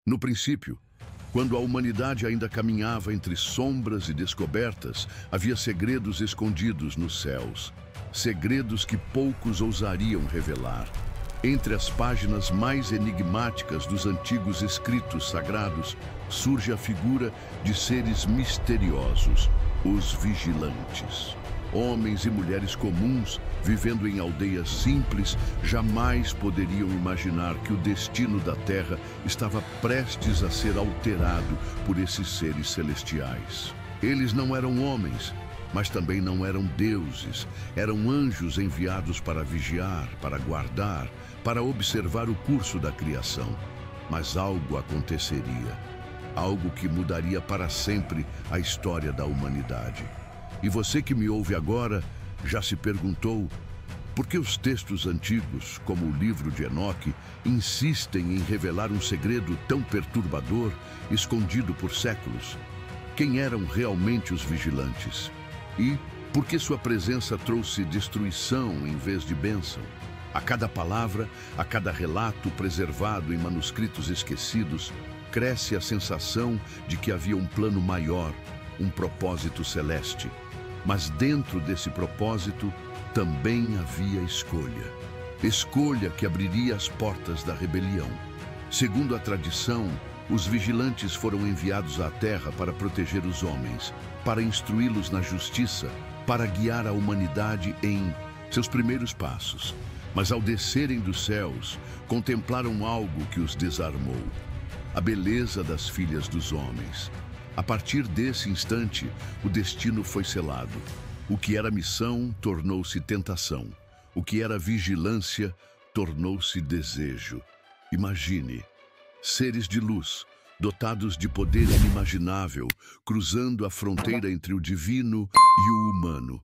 No princípio, quando a humanidade ainda caminhava entre sombras e descobertas, havia segredos escondidos nos céus, segredos que poucos ousariam revelar. Entre as páginas mais enigmáticas dos antigos escritos sagrados, surge a figura de seres misteriosos, os vigilantes. Homens e mulheres comuns, vivendo em aldeias simples, jamais poderiam imaginar que o destino da Terra estava prestes a ser alterado por esses seres celestiais. Eles não eram homens, mas também não eram deuses. Eram anjos enviados para vigiar, para guardar, para observar o curso da criação. Mas algo aconteceria, algo que mudaria para sempre a história da humanidade. E você que me ouve agora já se perguntou por que os textos antigos, como o livro de Enoque, insistem em revelar um segredo tão perturbador, escondido por séculos? Quem eram realmente os vigilantes? E por que sua presença trouxe destruição em vez de bênção? A cada palavra, a cada relato preservado em manuscritos esquecidos, cresce a sensação de que havia um plano maior, um propósito celeste. Mas dentro desse propósito também havia escolha. Escolha que abriria as portas da rebelião. Segundo a tradição, os vigilantes foram enviados à terra para proteger os homens, para instruí-los na justiça, para guiar a humanidade em seus primeiros passos. Mas ao descerem dos céus, contemplaram algo que os desarmou: a beleza das filhas dos homens. A partir desse instante, o destino foi selado. O que era missão tornou-se tentação. O que era vigilância tornou-se desejo. Imagine, seres de luz, dotados de poder inimaginável, cruzando a fronteira entre o divino e o humano.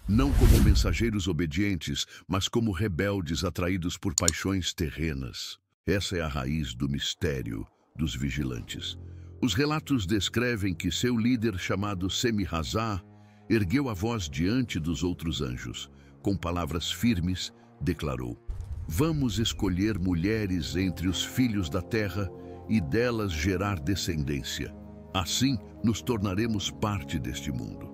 Não como mensageiros obedientes, mas como rebeldes atraídos por paixões terrenas. Essa é a raiz do mistério dos vigilantes. Os relatos descrevem que seu líder, chamado Semi-Hazá, ergueu a voz diante dos outros anjos. Com palavras firmes, declarou: "Vamos escolher mulheres entre os filhos da terra e delas gerar descendência. Assim, nos tornaremos parte deste mundo."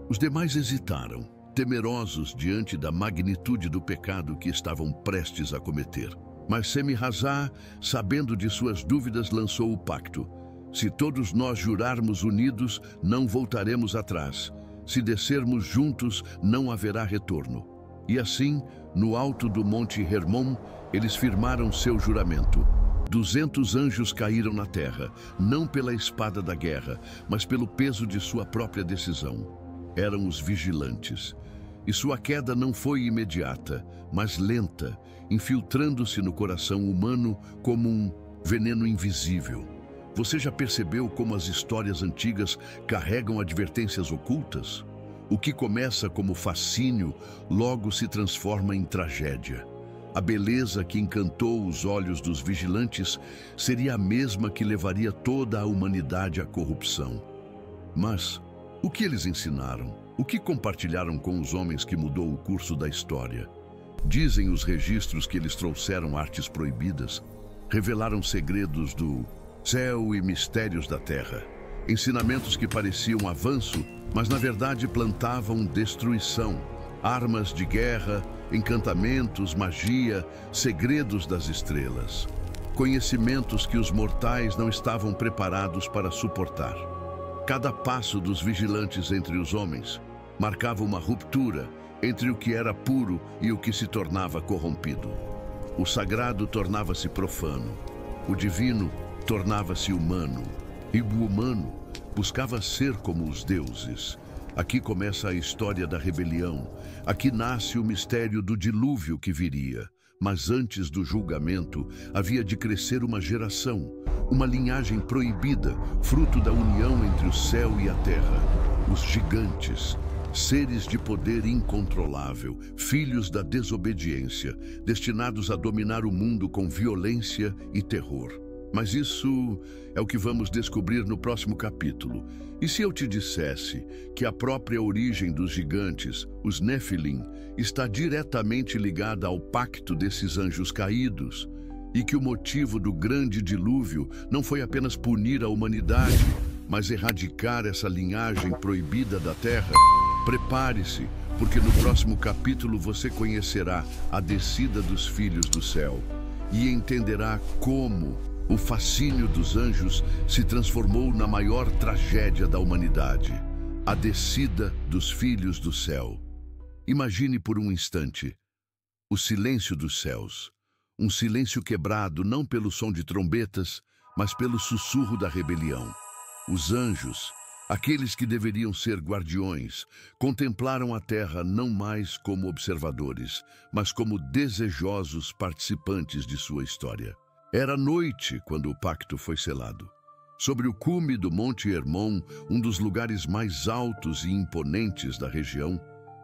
Os demais hesitaram, temerosos diante da magnitude do pecado que estavam prestes a cometer. Mas Semi-Hazá, sabendo de suas dúvidas, lançou o pacto: "Se todos nós jurarmos unidos, não voltaremos atrás. Se descermos juntos, não haverá retorno." E assim, no alto do Monte Hermon, eles firmaram seu juramento. 200 anjos caíram na terra, não pela espada da guerra, mas pelo peso de sua própria decisão. Eram os vigilantes. E sua queda não foi imediata, mas lenta, infiltrando-se no coração humano como um veneno invisível. Você já percebeu como as histórias antigas carregam advertências ocultas? O que começa como fascínio, logo se transforma em tragédia. A beleza que encantou os olhos dos vigilantes seria a mesma que levaria toda a humanidade à corrupção. Mas o que eles ensinaram? O que compartilharam com os homens que mudou o curso da história? Dizem os registros que eles trouxeram artes proibidas, revelaram segredos do céu e mistérios da terra. Ensinamentos que pareciam avanço, mas na verdade plantavam destruição. Armas de guerra, encantamentos, magia, segredos das estrelas. Conhecimentos que os mortais não estavam preparados para suportar. Cada passo dos vigilantes entre os homens marcava uma ruptura entre o que era puro e o que se tornava corrompido. O sagrado tornava-se profano. O divino tornava-se humano, e o humano buscava ser como os deuses. Aqui começa a história da rebelião. Aqui nasce o mistério do dilúvio que viria. Mas antes do julgamento, havia de crescer uma geração, uma linhagem proibida, fruto da união entre o céu e a terra. Os gigantes, seres de poder incontrolável, filhos da desobediência, destinados a dominar o mundo com violência e terror. Mas isso é o que vamos descobrir no próximo capítulo. E se eu te dissesse que a própria origem dos gigantes, os Nefilim, está diretamente ligada ao pacto desses anjos caídos? e que o motivo do grande dilúvio não foi apenas punir a humanidade, mas erradicar essa linhagem proibida da terra? Prepare-se, porque no próximo capítulo você conhecerá a descida dos filhos do céu e entenderá como o fascínio dos anjos se transformou na maior tragédia da humanidade, a descida dos filhos do céu. Imagine por um instante o silêncio dos céus, um silêncio quebrado não pelo som de trombetas, mas pelo sussurro da rebelião. Os anjos, aqueles que deveriam ser guardiões, contemplaram a terra não mais como observadores, mas como desejosos participantes de sua história. Era noite quando o pacto foi selado. Sobre o cume do Monte Hermon, um dos lugares mais altos e imponentes da região,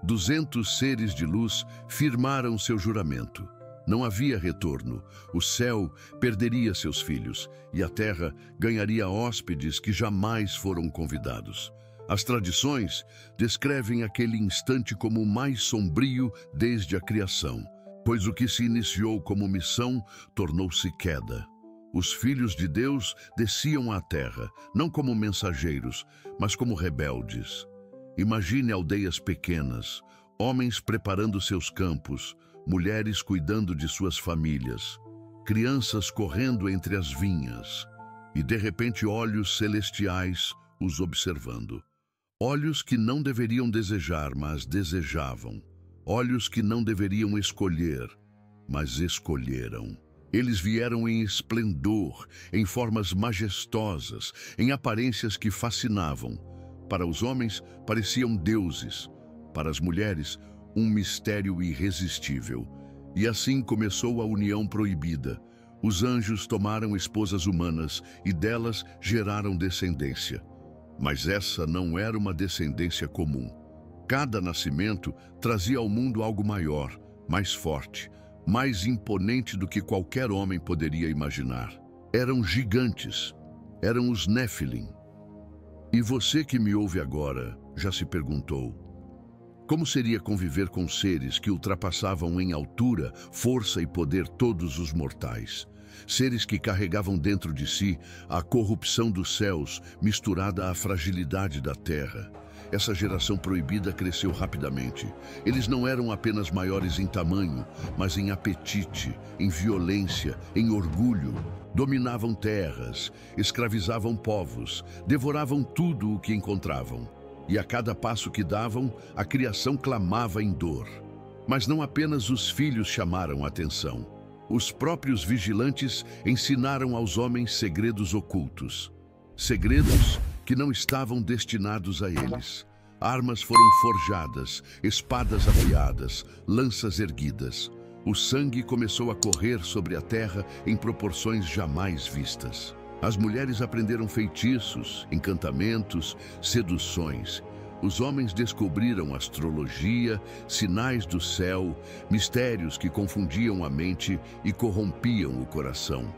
200 seres de luz firmaram seu juramento. Não havia retorno. O céu perderia seus filhos e a terra ganharia hóspedes que jamais foram convidados. As tradições descrevem aquele instante como o mais sombrio desde a criação, pois o que se iniciou como missão tornou-se queda. Os filhos de Deus desciam à terra, não como mensageiros, mas como rebeldes. Imagine aldeias pequenas, homens preparando seus campos, mulheres cuidando de suas famílias, crianças correndo entre as vinhas, e de repente olhos celestiais os observando. Olhos que não deveriam desejar, mas desejavam. Olhos que não deveriam escolher, mas escolheram. Eles vieram em esplendor, em formas majestosas, em aparências que fascinavam. Para os homens, pareciam deuses. Para as mulheres, um mistério irresistível. E assim começou a união proibida. Os anjos tomaram esposas humanas e delas geraram descendência. Mas essa não era uma descendência comum. Cada nascimento trazia ao mundo algo maior, mais forte, mais imponente do que qualquer homem poderia imaginar. Eram gigantes, eram os Néfilim. E você que me ouve agora já se perguntou: como seria conviver com seres que ultrapassavam em altura, força e poder todos os mortais? Seres que carregavam dentro de si a corrupção dos céus misturada à fragilidade da terra. Essa geração proibida cresceu rapidamente. Eles não eram apenas maiores em tamanho, mas em apetite, em violência, em orgulho. Dominavam terras, escravizavam povos, devoravam tudo o que encontravam. E a cada passo que davam, a criação clamava em dor. Mas não apenas os filhos chamaram a atenção. Os próprios vigilantes ensinaram aos homens segredos ocultos. Segredos que não estavam destinados a eles. Armas foram forjadas, espadas afiadas, lanças erguidas. O sangue começou a correr sobre a terra em proporções jamais vistas. As mulheres aprenderam feitiços, encantamentos, seduções. Os homens descobriram astrologia, sinais do céu, mistérios que confundiam a mente e corrompiam o coração.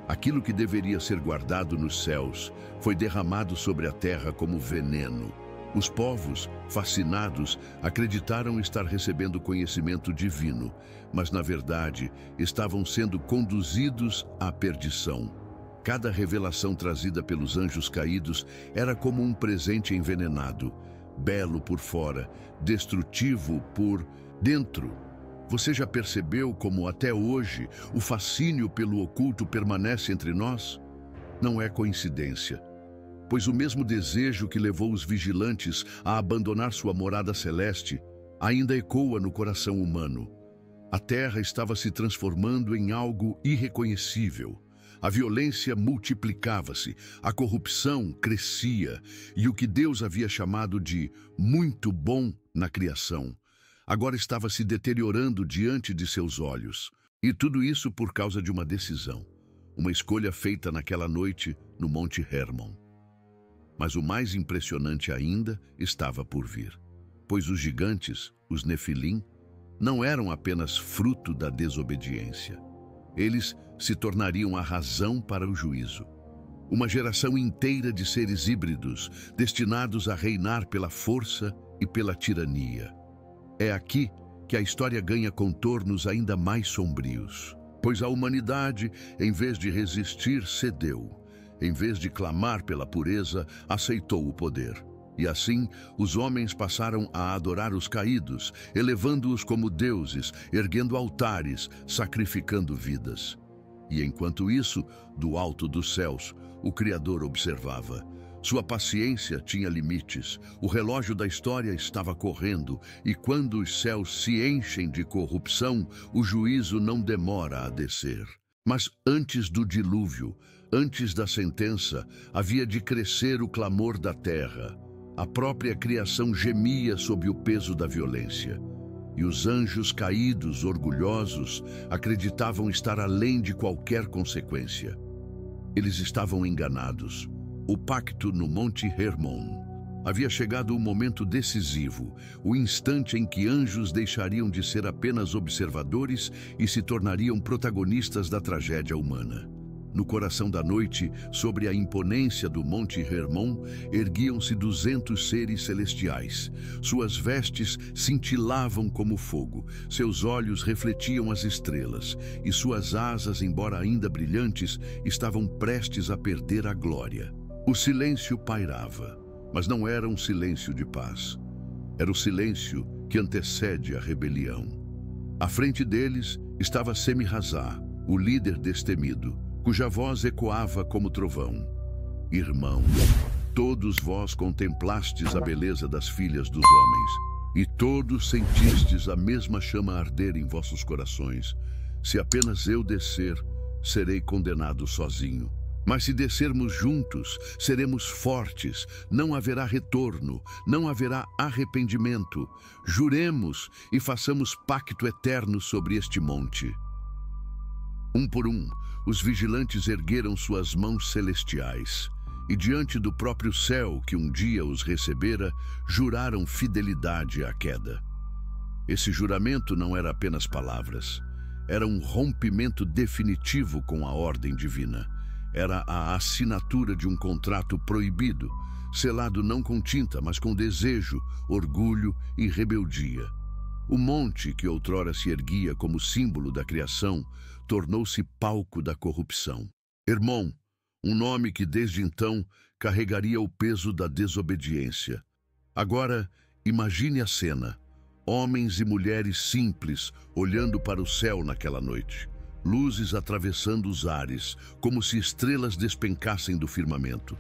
Aquilo que deveria ser guardado nos céus foi derramado sobre a terra como veneno. Os povos, fascinados, acreditaram estar recebendo conhecimento divino, mas na verdade estavam sendo conduzidos à perdição. Cada revelação trazida pelos anjos caídos era como um presente envenenado, belo por fora, destrutivo por dentro. Você já percebeu como até hoje o fascínio pelo oculto permanece entre nós? Não é coincidência, pois o mesmo desejo que levou os vigilantes a abandonar sua morada celeste ainda ecoa no coração humano. A terra estava se transformando em algo irreconhecível. A violência multiplicava-se, a corrupção crescia e o que Deus havia chamado de muito bom na criação agora estava se deteriorando diante de seus olhos. E tudo isso por causa de uma decisão, uma escolha feita naquela noite no Monte Hermon. Mas o mais impressionante ainda estava por vir, pois os gigantes, os Nefilim, não eram apenas fruto da desobediência. Eles se tornariam a razão para o juízo. Uma geração inteira de seres híbridos, destinados a reinar pela força e pela tirania. É aqui que a história ganha contornos ainda mais sombrios. Pois a humanidade, em vez de resistir, cedeu. Em vez de clamar pela pureza, aceitou o poder. E assim, os homens passaram a adorar os caídos, elevando-os como deuses, erguendo altares, sacrificando vidas. E enquanto isso, do alto dos céus, o Criador observava. Sua paciência tinha limites, o relógio da história estava correndo, e quando os céus se enchem de corrupção, o juízo não demora a descer. Mas antes do dilúvio, antes da sentença, havia de crescer o clamor da terra. A própria criação gemia sob o peso da violência. E os anjos caídos, orgulhosos, acreditavam estar além de qualquer consequência. Eles estavam enganados. O pacto no Monte Hermon. Havia chegado o momento decisivo, o instante em que anjos deixariam de ser apenas observadores e se tornariam protagonistas da tragédia humana. No coração da noite, sobre a imponência do Monte Hermon, erguiam-se 200 seres celestiais. Suas vestes cintilavam como fogo, seus olhos refletiam as estrelas, e suas asas, embora ainda brilhantes, estavam prestes a perder a glória. O silêncio pairava, mas não era um silêncio de paz. Era o silêncio que antecede a rebelião. À frente deles estava Semi-Razá, o líder destemido, cuja voz ecoava como trovão. Irmãos, todos vós contemplastes a beleza das filhas dos homens, e todos sentistes a mesma chama arder em vossos corações. Se apenas eu descer, serei condenado sozinho. Mas se descermos juntos, seremos fortes, não haverá retorno, não haverá arrependimento. Juremos e façamos pacto eterno sobre este monte. Um por um, os vigilantes ergueram suas mãos celestiais e, diante do próprio céu que um dia os recebera, juraram fidelidade à queda. Esse juramento não era apenas palavras, era um rompimento definitivo com a ordem divina. Era a assinatura de um contrato proibido, selado não com tinta, mas com desejo, orgulho e rebeldia. O monte que outrora se erguia como símbolo da criação, tornou-se palco da corrupção. Hermon, um nome que desde então carregaria o peso da desobediência. Agora, imagine a cena. Homens e mulheres simples olhando para o céu naquela noite. Luzes atravessando os ares, como se estrelas despencassem do firmamento.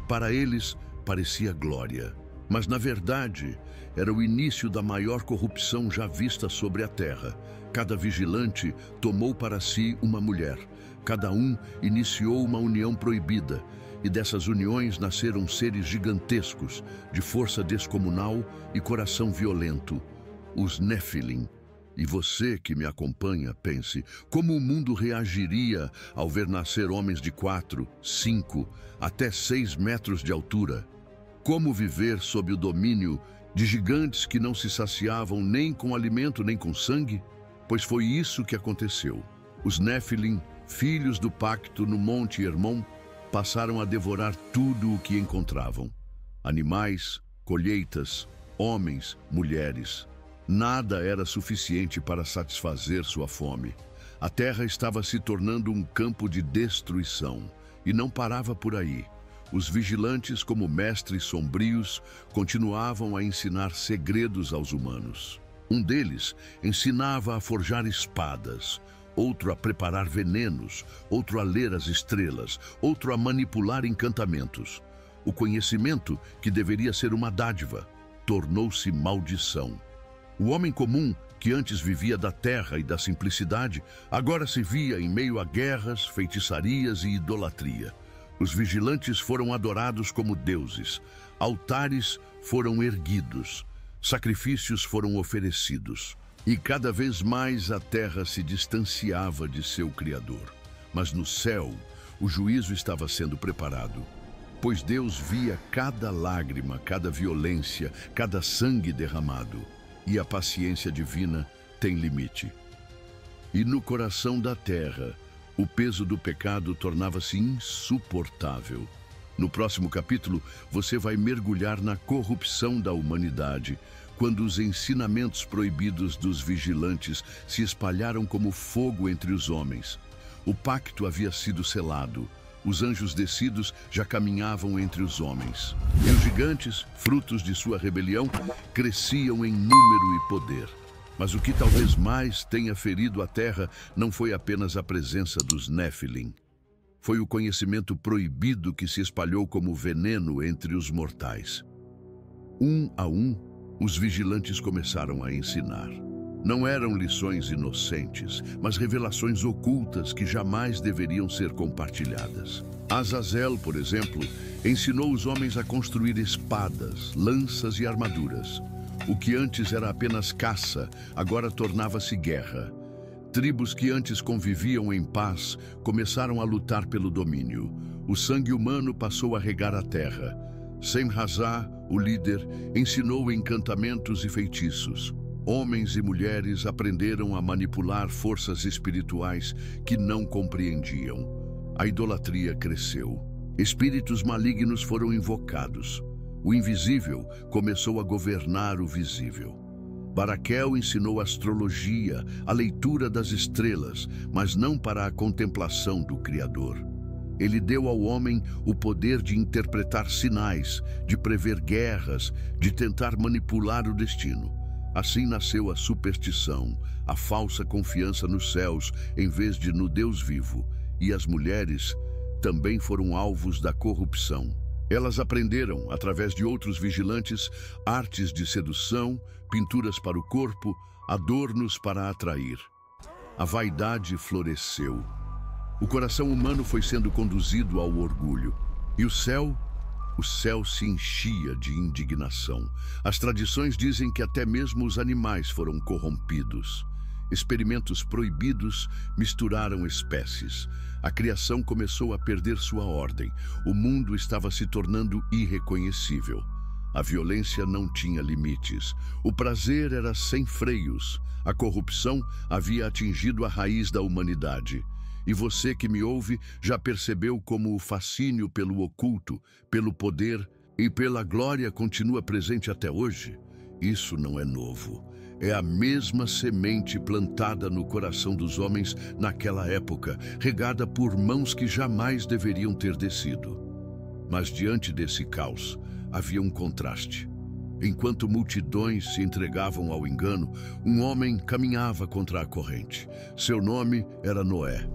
Para eles, parecia glória. Mas, na verdade, era o início da maior corrupção já vista sobre a terra. Cada vigilante tomou para si uma mulher. Cada um iniciou uma união proibida. E dessas uniões nasceram seres gigantescos, de força descomunal e coração violento. Os Nephilim. E você que me acompanha, pense, como o mundo reagiria ao ver nascer homens de 4, 5, até 6 metros de altura? Como viver sob o domínio de gigantes que não se saciavam nem com alimento nem com sangue? Pois foi isso que aconteceu. Os Nephilim, filhos do pacto no Monte Hermon, passaram a devorar tudo o que encontravam. Animais, colheitas, homens, mulheres. Nada era suficiente para satisfazer sua fome. A terra estava se tornando um campo de destruição, e não parava por aí. Os vigilantes, como mestres sombrios, continuavam a ensinar segredos aos humanos. Um deles ensinava a forjar espadas, outro a preparar venenos, outro a ler as estrelas, outro a manipular encantamentos. O conhecimento, que deveria ser uma dádiva, tornou-se maldição. O homem comum, que antes vivia da terra e da simplicidade, agora se via em meio a guerras, feitiçarias e idolatria. Os vigilantes foram adorados como deuses, altares foram erguidos, sacrifícios foram oferecidos. E cada vez mais a terra se distanciava de seu Criador. Mas no céu, o juízo estava sendo preparado, pois Deus via cada lágrima, cada violência, cada sangue derramado. E a paciência divina tem limite. E no coração da terra, o peso do pecado tornava-se insuportável. No próximo capítulo, você vai mergulhar na corrupção da humanidade, quando os ensinamentos proibidos dos vigilantes se espalharam como fogo entre os homens. O pacto havia sido selado. Os anjos descidos já caminhavam entre os homens. E os gigantes, frutos de sua rebelião, cresciam em número e poder. Mas o que talvez mais tenha ferido a terra não foi apenas a presença dos Néfilim. Foi o conhecimento proibido que se espalhou como veneno entre os mortais. Um a um, os vigilantes começaram a ensinar. Não eram lições inocentes, mas revelações ocultas que jamais deveriam ser compartilhadas. Azazel, por exemplo, ensinou os homens a construir espadas, lanças e armaduras. O que antes era apenas caça, agora tornava-se guerra. Tribos que antes conviviam em paz começaram a lutar pelo domínio. O sangue humano passou a regar a terra. Sem-Razá, o líder, ensinou encantamentos e feitiços. Homens e mulheres aprenderam a manipular forças espirituais que não compreendiam. A idolatria cresceu. Espíritos malignos foram invocados. O invisível começou a governar o visível. Baraquel ensinou astrologia, a leitura das estrelas, mas não para a contemplação do Criador. Ele deu ao homem o poder de interpretar sinais, de prever guerras, de tentar manipular o destino. Assim nasceu a superstição, a falsa confiança nos céus em vez de no Deus vivo. E as mulheres também foram alvos da corrupção. Elas aprenderam, através de outros vigilantes, artes de sedução, pinturas para o corpo, adornos para atrair. A vaidade floresceu. O coração humano foi sendo conduzido ao orgulho. E o céu se enchia de indignação. As tradições dizem que até mesmo os animais foram corrompidos. Experimentos proibidos misturaram espécies. A criação começou a perder sua ordem. O mundo estava se tornando irreconhecível. A violência não tinha limites. O prazer era sem freios. A corrupção havia atingido a raiz da humanidade. E você que me ouve já percebeu como o fascínio pelo oculto, pelo poder e pela glória continua presente até hoje? Isso não é novo. É a mesma semente plantada no coração dos homens naquela época, regada por mãos que jamais deveriam ter descido. Mas diante desse caos, havia um contraste. Enquanto multidões se entregavam ao engano, um homem caminhava contra a corrente. Seu nome era Noé.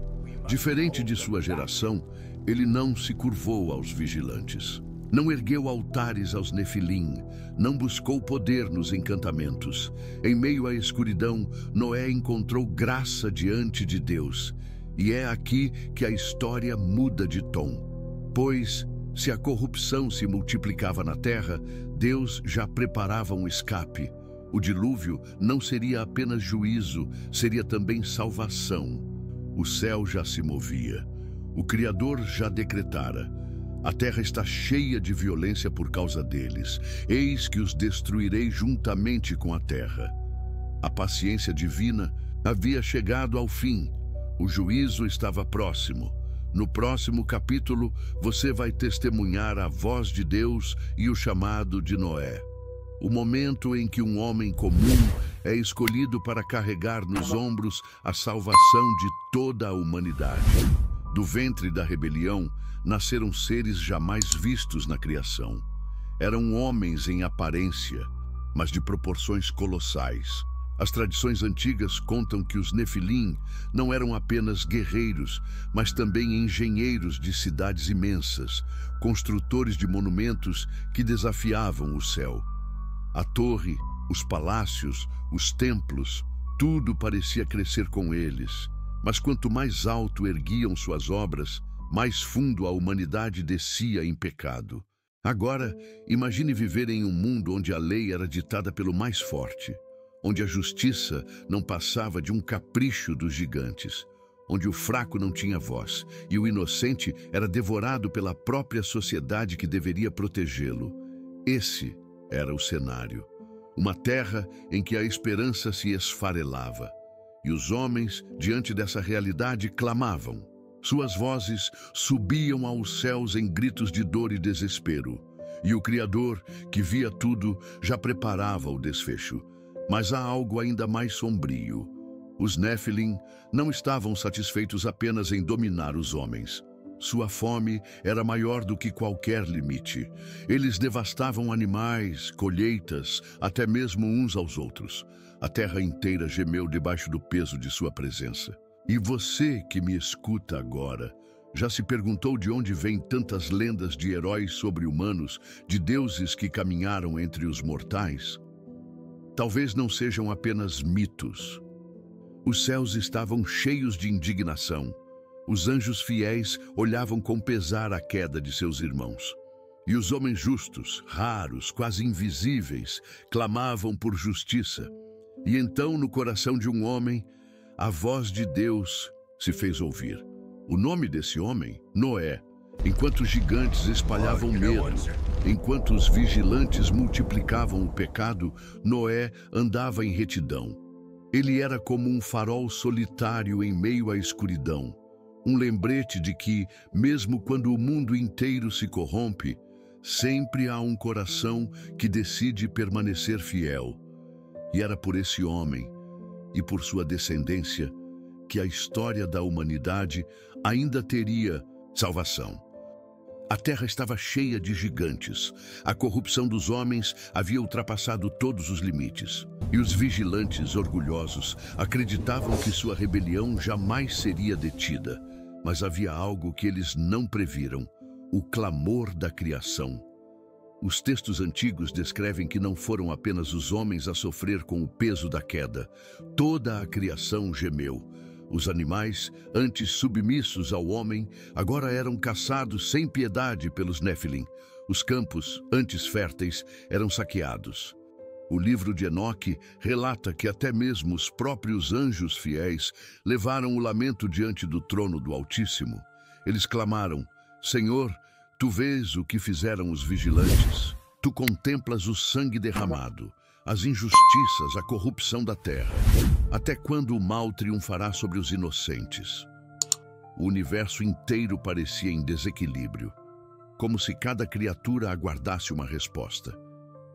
Diferente de sua geração, ele não se curvou aos vigilantes. Não ergueu altares aos Nefilim, não buscou poder nos encantamentos. Em meio à escuridão, Noé encontrou graça diante de Deus. E é aqui que a história muda de tom. Pois, se a corrupção se multiplicava na terra, Deus já preparava um escape. O dilúvio não seria apenas juízo, seria também salvação. O céu já se movia. O Criador já decretara: a terra está cheia de violência por causa deles. Eis que os destruirei juntamente com a terra. A paciência divina havia chegado ao fim. O juízo estava próximo. No próximo capítulo, você vai testemunhar a voz de Deus e o chamado de Noé. O momento em que um homem comum é escolhido para carregar nos ombros a salvação de toda a humanidade. Do ventre da rebelião, nasceram seres jamais vistos na criação. Eram homens em aparência, mas de proporções colossais. As tradições antigas contam que os Nefilim não eram apenas guerreiros, mas também engenheiros de cidades imensas, construtores de monumentos que desafiavam o céu. A torre, os palácios, os templos, tudo parecia crescer com eles. Mas quanto mais alto erguiam suas obras, mais fundo a humanidade descia em pecado. Agora, imagine viver em um mundo onde a lei era ditada pelo mais forte, onde a justiça não passava de um capricho dos gigantes, onde o fraco não tinha voz e o inocente era devorado pela própria sociedade que deveria protegê-lo. Esse era o cenário. Uma terra em que a esperança se esfarelava. E os homens, diante dessa realidade, clamavam. Suas vozes subiam aos céus em gritos de dor e desespero. E o Criador, que via tudo, já preparava o desfecho. Mas há algo ainda mais sombrio. Os Néfilim não estavam satisfeitos apenas em dominar os homens. Sua fome era maior do que qualquer limite. Eles devastavam animais, colheitas, até mesmo uns aos outros. A terra inteira gemeu debaixo do peso de sua presença. E você que me escuta agora, já se perguntou de onde vêm tantas lendas de heróis sobre-humanos, de deuses que caminharam entre os mortais? Talvez não sejam apenas mitos. Os céus estavam cheios de indignação. Os anjos fiéis olhavam com pesar a queda de seus irmãos. E os homens justos, raros, quase invisíveis, clamavam por justiça. E então, no coração de um homem, a voz de Deus se fez ouvir. O nome desse homem, Noé. Enquanto os gigantes espalhavam medo, enquanto os vigilantes multiplicavam o pecado, Noé andava em retidão. Ele era como um farol solitário em meio à escuridão. Um lembrete de que, mesmo quando o mundo inteiro se corrompe, sempre há um coração que decide permanecer fiel. E era por esse homem e por sua descendência que a história da humanidade ainda teria salvação. A terra estava cheia de gigantes. A corrupção dos homens havia ultrapassado todos os limites. E os vigilantes orgulhosos acreditavam que sua rebelião jamais seria detida. Mas havia algo que eles não previram: o clamor da criação. Os textos antigos descrevem que não foram apenas os homens a sofrer com o peso da queda. Toda a criação gemeu. Os animais, antes submissos ao homem, agora eram caçados sem piedade pelos Néfilim. Os campos, antes férteis, eram saqueados. O livro de Enoque relata que até mesmo os próprios anjos fiéis levaram o lamento diante do trono do Altíssimo. Eles clamaram: Senhor, tu vês o que fizeram os vigilantes. Tu contemplas o sangue derramado, as injustiças, a corrupção da terra. Até quando o mal triunfará sobre os inocentes? O universo inteiro parecia em desequilíbrio, como se cada criatura aguardasse uma resposta.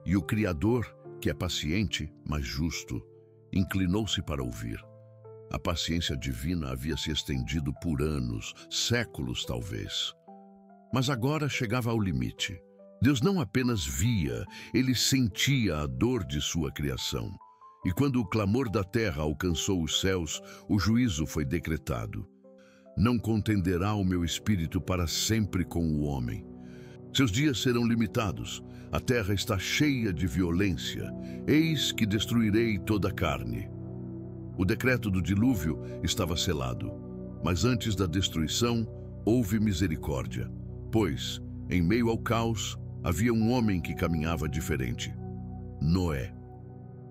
E o Criador, que é paciente, mas justo, inclinou-se para ouvir. A paciência divina havia se estendido por anos, séculos talvez. Mas agora chegava ao limite. Deus não apenas via, ele sentia a dor de sua criação. E quando o clamor da terra alcançou os céus, o juízo foi decretado. Não contenderá o meu espírito para sempre com o homem. Seus dias serão limitados. A terra está cheia de violência. Eis que destruirei toda a carne. O decreto do dilúvio estava selado. Mas antes da destruição, houve misericórdia. Pois, em meio ao caos, havia um homem que caminhava diferente: Noé.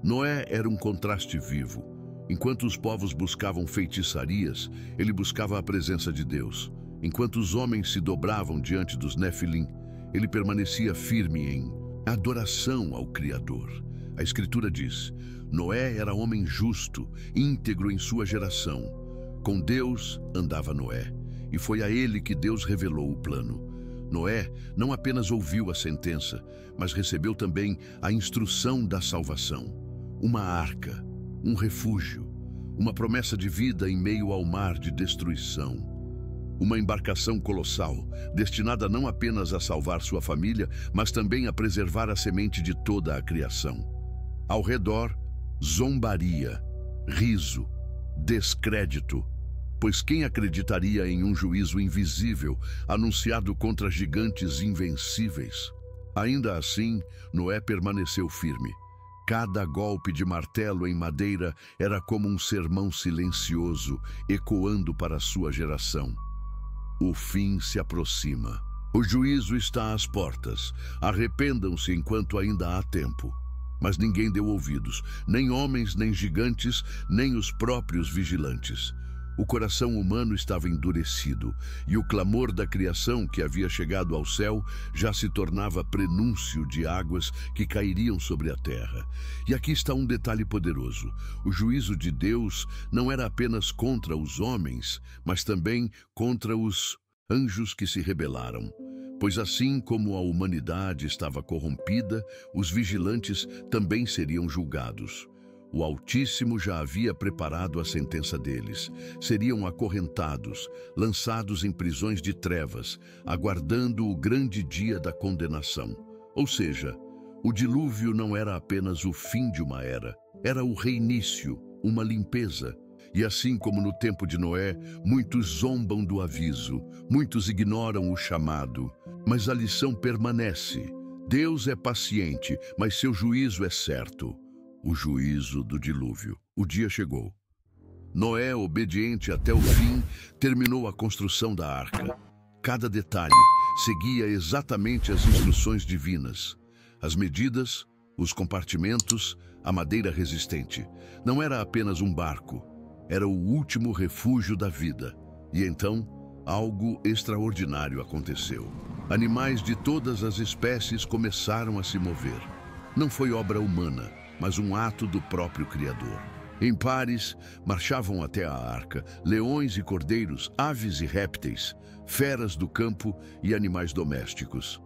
Noé era um contraste vivo. Enquanto os povos buscavam feitiçarias, ele buscava a presença de Deus. Enquanto os homens se dobravam diante dos Néfilim, ele permanecia firme em adoração ao Criador. A Escritura diz: Noé era homem justo, íntegro em sua geração. Com Deus andava Noé, e foi a ele que Deus revelou o plano. Noé não apenas ouviu a sentença, mas recebeu também a instrução da salvação. Uma arca, um refúgio, uma promessa de vida em meio ao mar de destruição. Uma embarcação colossal, destinada não apenas a salvar sua família, mas também a preservar a semente de toda a criação. Ao redor, zombaria, riso, descrédito, pois quem acreditaria em um juízo invisível anunciado contra gigantes invencíveis? Ainda assim, Noé permaneceu firme. Cada golpe de martelo em madeira era como um sermão silencioso, ecoando para sua geração. O fim se aproxima. O juízo está às portas. Arrependam-se enquanto ainda há tempo. Mas ninguém deu ouvidos, nem homens, nem gigantes, nem os próprios vigilantes. O coração humano estava endurecido, e o clamor da criação que havia chegado ao céu já se tornava prenúncio de águas que cairiam sobre a terra. E aqui está um detalhe poderoso: o juízo de Deus não era apenas contra os homens, mas também contra os anjos que se rebelaram. Pois assim como a humanidade estava corrompida, os vigilantes também seriam julgados. O Altíssimo já havia preparado a sentença deles. Seriam acorrentados, lançados em prisões de trevas, aguardando o grande dia da condenação. Ou seja, o dilúvio não era apenas o fim de uma era, era o reinício, uma limpeza. E assim como no tempo de Noé, muitos zombam do aviso, muitos ignoram o chamado. Mas a lição permanece. Deus é paciente, mas seu juízo é certo. O juízo do dilúvio. O dia chegou. Noé, obediente até o fim, terminou a construção da arca. Cada detalhe seguia exatamente as instruções divinas. As medidas, os compartimentos, a madeira resistente. Não era apenas um barco. Era o último refúgio da vida. E então, algo extraordinário aconteceu. Animais de todas as espécies começaram a se mover. Não foi obra humana, mas um ato do próprio Criador. Em pares, marchavam até a arca leões e cordeiros, aves e répteis, feras do campo e animais domésticos.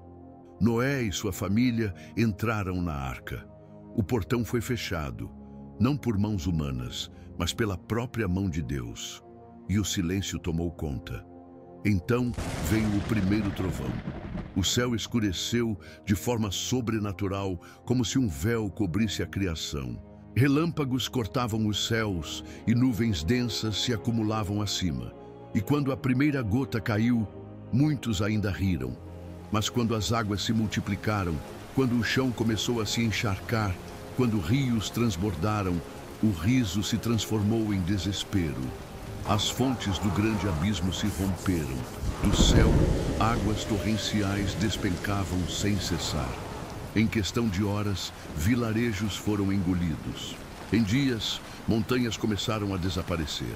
Noé e sua família entraram na arca. O portão foi fechado, não por mãos humanas, mas pela própria mão de Deus. E o silêncio tomou conta. Então veio o primeiro trovão. O céu escureceu de forma sobrenatural, como se um véu cobrisse a criação. Relâmpagos cortavam os céus e nuvens densas se acumulavam acima. E quando a primeira gota caiu, muitos ainda riram. Mas quando as águas se multiplicaram, quando o chão começou a se encharcar, quando rios transbordaram, o riso se transformou em desespero. As fontes do grande abismo se romperam. Do céu, águas torrenciais despencavam sem cessar. Em questão de horas, vilarejos foram engolidos. Em dias, montanhas começaram a desaparecer.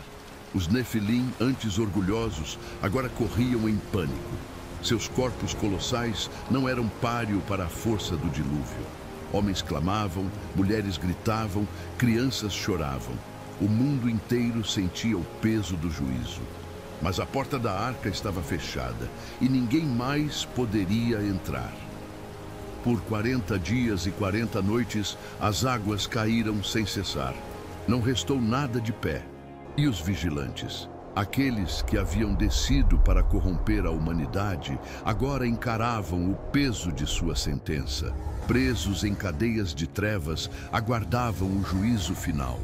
Os Nefilim, antes orgulhosos, agora corriam em pânico. Seus corpos colossais não eram páreo para a força do dilúvio. Homens clamavam, mulheres gritavam, crianças choravam. O mundo inteiro sentia o peso do juízo. Mas a porta da arca estava fechada e ninguém mais poderia entrar. Por 40 dias e 40 noites, as águas caíram sem cessar. Não restou nada de pé. E os vigilantes, aqueles que haviam descido para corromper a humanidade, agora encaravam o peso de sua sentença. Presos em cadeias de trevas, aguardavam o juízo final.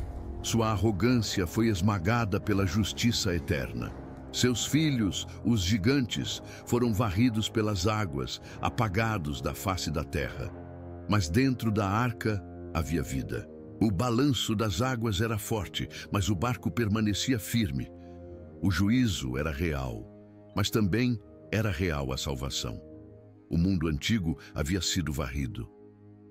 Sua arrogância foi esmagada pela justiça eterna. Seus filhos, os gigantes, foram varridos pelas águas, apagados da face da terra. Mas dentro da arca havia vida. O balanço das águas era forte, mas o barco permanecia firme. O juízo era real, mas também era real a salvação. O mundo antigo havia sido varrido.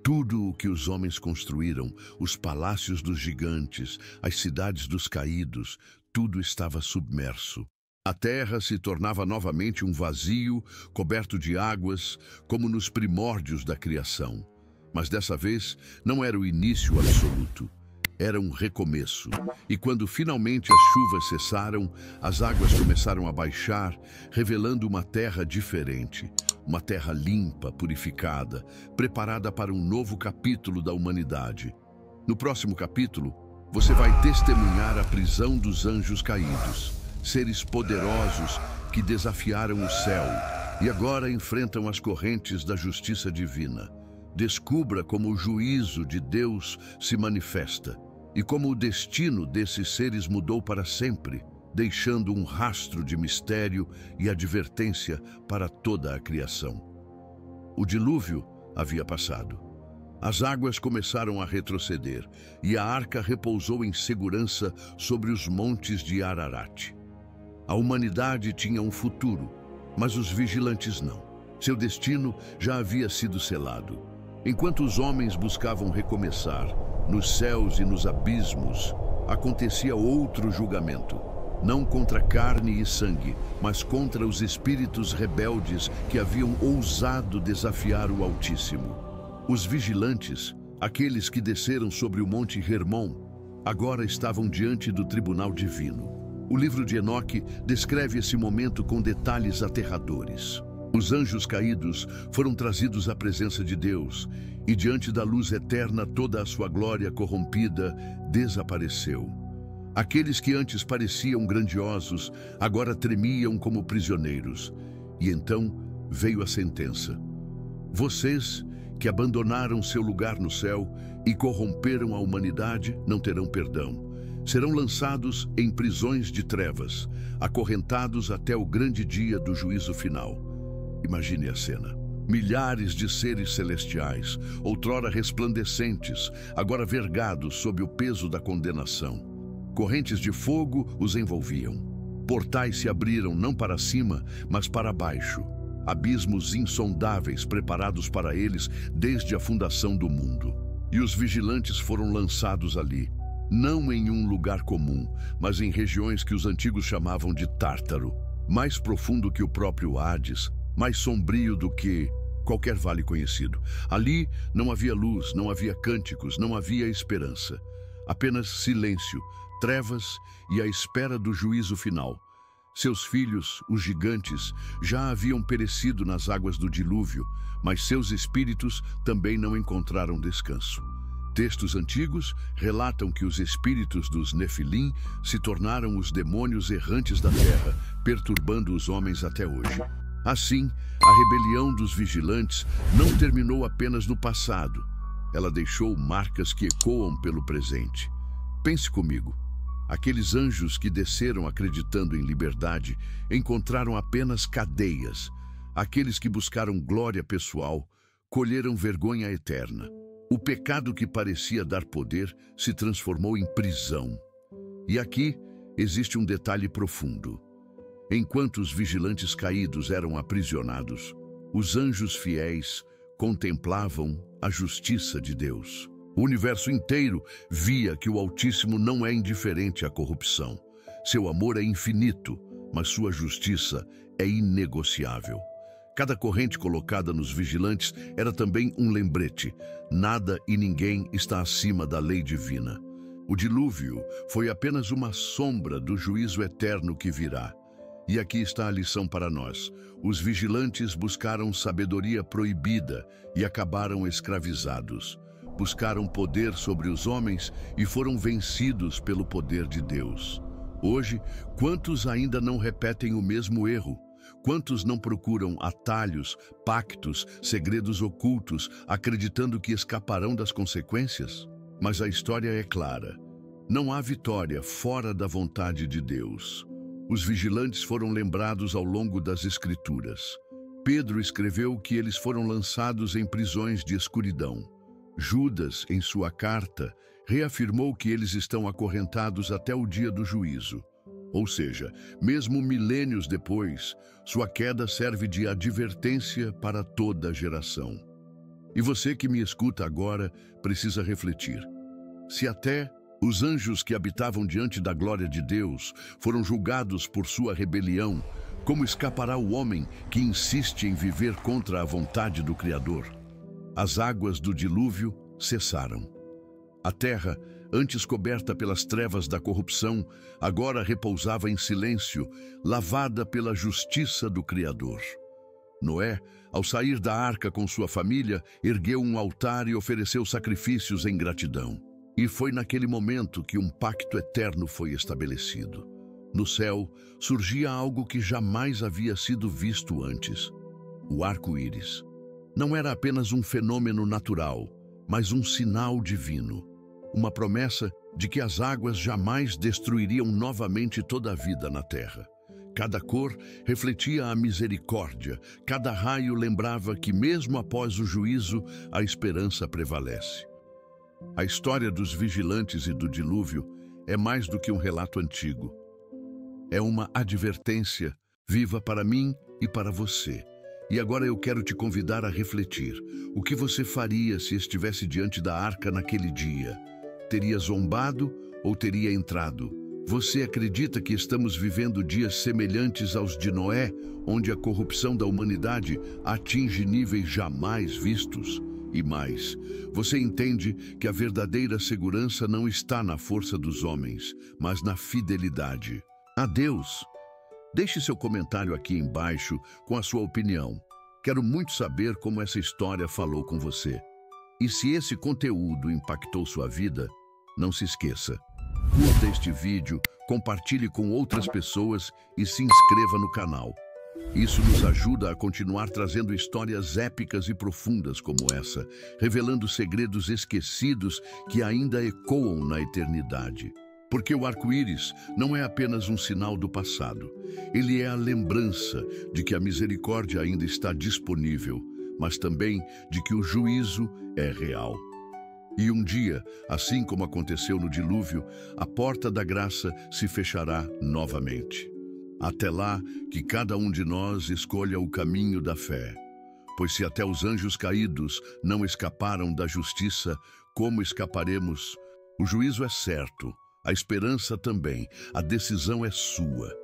Tudo o que os homens construíram, os palácios dos gigantes, as cidades dos caídos, tudo estava submerso. A terra se tornava novamente um vazio, coberto de águas, como nos primórdios da criação. Mas dessa vez não era o início absoluto, era um recomeço. E quando finalmente as chuvas cessaram, as águas começaram a baixar, revelando uma terra diferente. Uma terra limpa, purificada, preparada para um novo capítulo da humanidade. No próximo capítulo, você vai testemunhar a prisão dos anjos caídos, seres poderosos que desafiaram o céu e agora enfrentam as correntes da justiça divina. Descubra como o juízo de Deus se manifesta e como o destino desses seres mudou para sempre, deixando um rastro de mistério e advertência para toda a criação. O dilúvio havia passado. As águas começaram a retroceder e a arca repousou em segurança sobre os montes de Ararat. A humanidade tinha um futuro, mas os vigilantes não. Seu destino já havia sido selado. Enquanto os homens buscavam recomeçar, nos céus e nos abismos, acontecia outro julgamento. Não contra carne e sangue, mas contra os espíritos rebeldes que haviam ousado desafiar o Altíssimo. Os vigilantes, aqueles que desceram sobre o Monte Hermon, agora estavam diante do tribunal divino. O livro de Enoque descreve esse momento com detalhes aterradores. Os anjos caídos foram trazidos à presença de Deus, e diante da luz eterna toda a sua glória corrompida desapareceu. Aqueles que antes pareciam grandiosos, agora tremiam como prisioneiros. E então veio a sentença. Vocês que abandonaram seu lugar no céu e corromperam a humanidade não terão perdão. Serão lançados em prisões de trevas, acorrentados até o grande dia do juízo final. Imagine a cena. Milhares de seres celestiais, outrora resplandecentes, agora vergados sob o peso da condenação. Correntes de fogo os envolviam. Portais se abriram não para cima, mas para baixo. Abismos insondáveis preparados para eles desde a fundação do mundo. E os vigilantes foram lançados ali, não em um lugar comum, mas em regiões que os antigos chamavam de Tártaro, mais profundo que o próprio Hades, mais sombrio do que qualquer vale conhecido. Ali não havia luz, não havia cânticos, não havia esperança. Apenas silêncio, trevas e a espera do juízo final. Seus filhos, os gigantes, já haviam perecido nas águas do dilúvio, mas seus espíritos também não encontraram descanso. Textos antigos relatam que os espíritos dos Nefilim se tornaram os demônios errantes da terra, perturbando os homens até hoje. Assim, a rebelião dos vigilantes não terminou apenas no passado. Ela deixou marcas que ecoam pelo presente. Pense comigo. Aqueles anjos que desceram acreditando em liberdade encontraram apenas cadeias. Aqueles que buscaram glória pessoal colheram vergonha eterna. O pecado que parecia dar poder se transformou em prisão. E aqui existe um detalhe profundo. Enquanto os vigilantes caídos eram aprisionados, os anjos fiéis contemplavam a justiça de Deus. O universo inteiro via que o Altíssimo não é indiferente à corrupção. Seu amor é infinito, mas sua justiça é inegociável. Cada corrente colocada nos vigilantes era também um lembrete. Nada e ninguém está acima da lei divina. O dilúvio foi apenas uma sombra do juízo eterno que virá. E aqui está a lição para nós. Os vigilantes buscaram sabedoria proibida e acabaram escravizados. Buscaram poder sobre os homens e foram vencidos pelo poder de Deus. Hoje, quantos ainda não repetem o mesmo erro? Quantos não procuram atalhos, pactos, segredos ocultos, acreditando que escaparão das consequências? Mas a história é clara. Não há vitória fora da vontade de Deus. Os vigilantes foram lembrados ao longo das Escrituras. Pedro escreveu que eles foram lançados em prisões de escuridão. Judas, em sua carta, reafirmou que eles estão acorrentados até o dia do juízo. Ou seja, mesmo milênios depois, sua queda serve de advertência para toda a geração. E você que me escuta agora precisa refletir. Se até os anjos que habitavam diante da glória de Deus foram julgados por sua rebelião, como escapará o homem que insiste em viver contra a vontade do Criador? As águas do dilúvio cessaram. A terra, antes coberta pelas trevas da corrupção, agora repousava em silêncio, lavada pela justiça do Criador. Noé, ao sair da arca com sua família, ergueu um altar e ofereceu sacrifícios em gratidão. E foi naquele momento que um pacto eterno foi estabelecido. No céu, surgia algo que jamais havia sido visto antes: o arco-íris. Não era apenas um fenômeno natural, mas um sinal divino. Uma promessa de que as águas jamais destruiriam novamente toda a vida na terra. Cada cor refletia a misericórdia, cada raio lembrava que mesmo após o juízo, a esperança prevalece. A história dos vigilantes e do dilúvio é mais do que um relato antigo. É uma advertência viva para mim e para você. E agora eu quero te convidar a refletir. O que você faria se estivesse diante da arca naquele dia? Teria zombado ou teria entrado? Você acredita que estamos vivendo dias semelhantes aos de Noé, onde a corrupção da humanidade atinge níveis jamais vistos? E mais, você entende que a verdadeira segurança não está na força dos homens, mas na fidelidade a Deus? Deixe seu comentário aqui embaixo com a sua opinião. Quero muito saber como essa história falou com você. E se esse conteúdo impactou sua vida, não se esqueça. Curta este vídeo, compartilhe com outras pessoas e se inscreva no canal. Isso nos ajuda a continuar trazendo histórias épicas e profundas como essa, revelando segredos esquecidos que ainda ecoam na eternidade. Porque o arco-íris não é apenas um sinal do passado. Ele é a lembrança de que a misericórdia ainda está disponível, mas também de que o juízo é real. E um dia, assim como aconteceu no dilúvio, a porta da graça se fechará novamente. Até lá, que cada um de nós escolha o caminho da fé. Pois se até os anjos caídos não escaparam da justiça, como escaparemos? O juízo é certo, a esperança também, a decisão é sua.